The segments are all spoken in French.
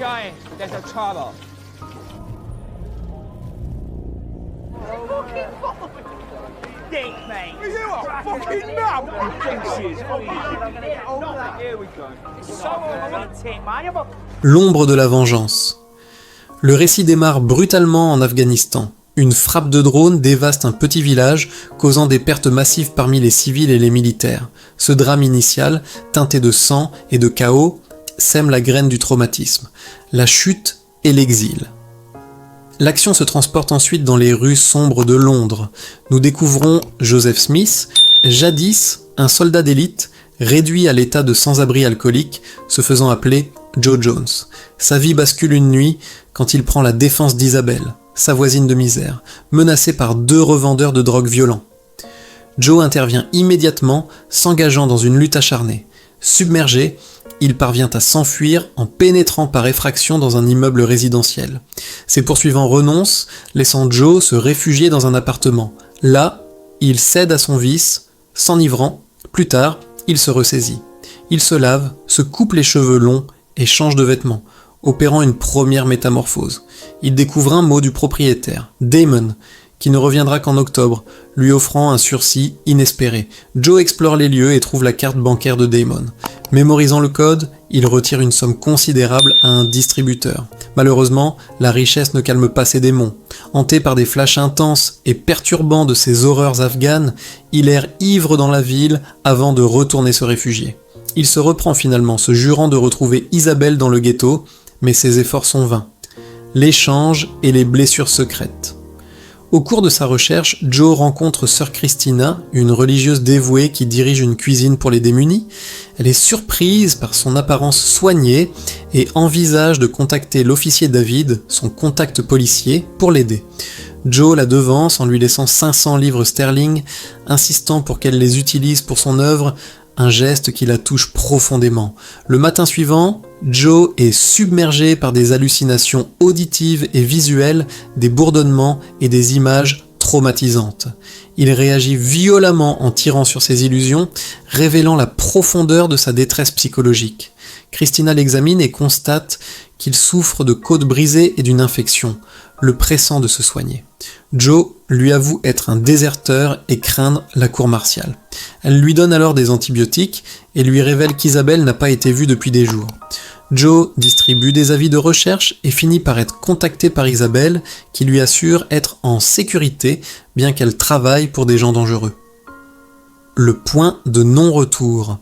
going? There's no trouble. Dick, mate. Are you a fucking knob? Here we go. It's so romantic, man. L'ombre de la vengeance. Le récit démarre brutalement en Afghanistan. Une frappe de drone dévaste un petit village, causant des pertes massives parmi les civils et les militaires. Ce drame initial, teinté de sang et de chaos, sème la graine du traumatisme, la chute et l'exil. L'action se transporte ensuite dans les rues sombres de Londres. Nous découvrons Joseph Smith, jadis un soldat d'élite, réduit à l'état de sans-abri alcoolique, se faisant appeler Joe Jones. Sa vie bascule une nuit quand il prend la défense d'Isabelle, sa voisine de misère, menacée par 2 revendeurs de drogue violents. Joe intervient immédiatement, s'engageant dans une lutte acharnée. Submergé, il parvient à s'enfuir en pénétrant par effraction dans un immeuble résidentiel. Ses poursuivants renoncent, laissant Joe se réfugier dans un appartement. Là, il cède à son vice, s'enivrant. Plus tard, il se ressaisit. Il se lave, se coupe les cheveux longs et change de vêtements, opérant une première métamorphose. Il découvre un mot du propriétaire, Damon, qui ne reviendra qu'en octobre, lui offrant un sursis inespéré. Joe explore les lieux et trouve la carte bancaire de Damon. Mémorisant le code, il retire une somme considérable à un distributeur. Malheureusement, la richesse ne calme pas ses démons. Hanté par des flashs intenses et perturbants de ces horreurs afghanes, il erre ivre dans la ville avant de retourner se réfugier. Il se reprend finalement, se jurant de retrouver Isabelle dans le ghetto, mais ses efforts sont vains. L'échange et les blessures secrètes. Au cours de sa recherche, Joe rencontre Sœur Christina, une religieuse dévouée qui dirige une cuisine pour les démunis. Elle est surprise par son apparence soignée et envisage de contacter l'officier David, son contact policier, pour l'aider. Joe la devance en lui laissant 500 livres sterling, insistant pour qu'elle les utilise pour son œuvre, un geste qui la touche profondément. Le matin suivant, Joe est submergé par des hallucinations auditives et visuelles, des bourdonnements et des images traumatisantes. Il réagit violemment en tirant sur ses illusions, révélant la profondeur de sa détresse psychologique. Christina l'examine et constate qu'il souffre de côtes brisées et d'une infection, le pressant de se soigner. Joe lui avoue être un déserteur et craindre la cour martiale. Elle lui donne alors des antibiotiques et lui révèle qu'Isabelle n'a pas été vue depuis des jours. Joe distribue des avis de recherche et finit par être contacté par Isabelle, qui lui assure être en sécurité, bien qu'elle travaille pour des gens dangereux. Le point de non-retour.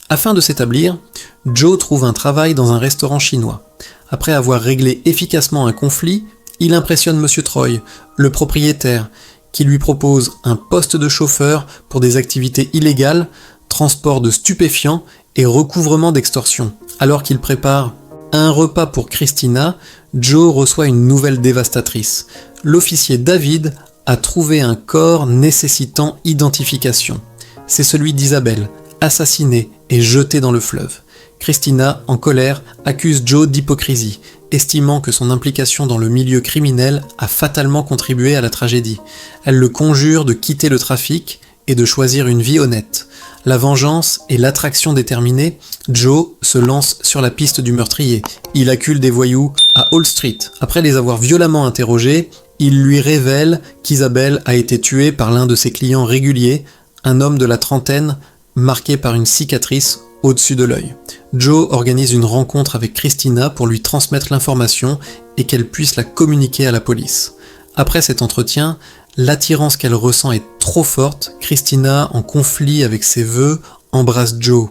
Afin de s'établir, Joe trouve un travail dans un restaurant chinois. Après avoir réglé efficacement un conflit, il impressionne Monsieur Troy, le propriétaire, qui lui propose un poste de chauffeur pour des activités illégales, transport de stupéfiants et recouvrement d'extorsion. Alors qu'il prépare un repas pour Christina, Joe reçoit une nouvelle dévastatrice. L'officier David a trouvé un corps nécessitant identification. C'est celui d'Isabelle, assassinée et jetée dans le fleuve. Christina, en colère, accuse Joe d'hypocrisie, estimant que son implication dans le milieu criminel a fatalement contribué à la tragédie. Elle le conjure de quitter le trafic et de choisir une vie honnête. La vengeance et l'attraction déterminée, Joe se lance sur la piste du meurtrier. Il accule des voyous à Hall Street. Après les avoir violemment interrogés, il lui révèle qu'Isabelle a été tuée par l'un de ses clients réguliers, un homme de la trentaine, marqué par une cicatrice au-dessus de l'œil. Joe organise une rencontre avec Christina pour lui transmettre l'information et qu'elle puisse la communiquer à la police. Après cet entretien, l'attirance qu'elle ressent est trop forte. Christina, en conflit avec ses vœux, embrasse Joe.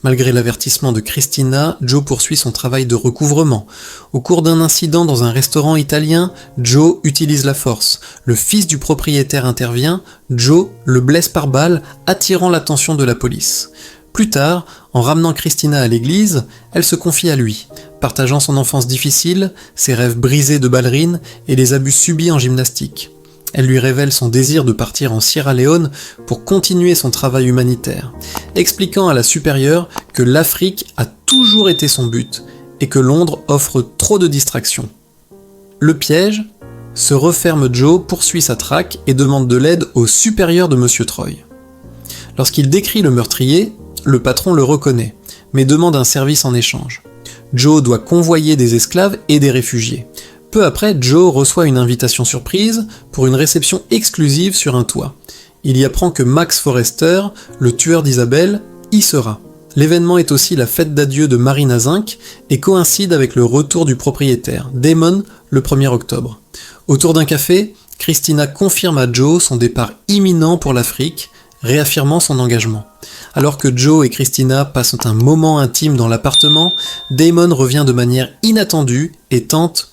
Malgré l'avertissement de Christina, Joe poursuit son travail de recouvrement. Au cours d'un incident dans un restaurant italien, Joe utilise la force. Le fils du propriétaire intervient, Joe le blesse par balle, attirant l'attention de la police. Plus tard, en ramenant Christina à l'église, elle se confie à lui, partageant son enfance difficile, ses rêves brisés de ballerine et les abus subis en gymnastique. Elle lui révèle son désir de partir en Sierra Leone pour continuer son travail humanitaire, expliquant à la supérieure que l'Afrique a toujours été son but et que Londres offre trop de distractions. Le piège se referme. Joe poursuit sa traque et demande de l'aide au supérieur de Monsieur Troy. Lorsqu'il décrit le meurtrier, le patron le reconnaît, mais demande un service en échange. Joe doit convoyer des esclaves et des réfugiés. Peu après, Joe reçoit une invitation surprise pour une réception exclusive sur un toit. Il y apprend que Max Forrester, le tueur d'Isabelle, y sera. L'événement est aussi la fête d'adieu de Marina Zink et coïncide avec le retour du propriétaire, Damon, le 1er octobre. Autour d'un café, Christina confirme à Joe son départ imminent pour l'Afrique, réaffirmant son engagement. Alors que Joe et Christina passent un moment intime dans l'appartement, Damon revient de manière inattendue et tente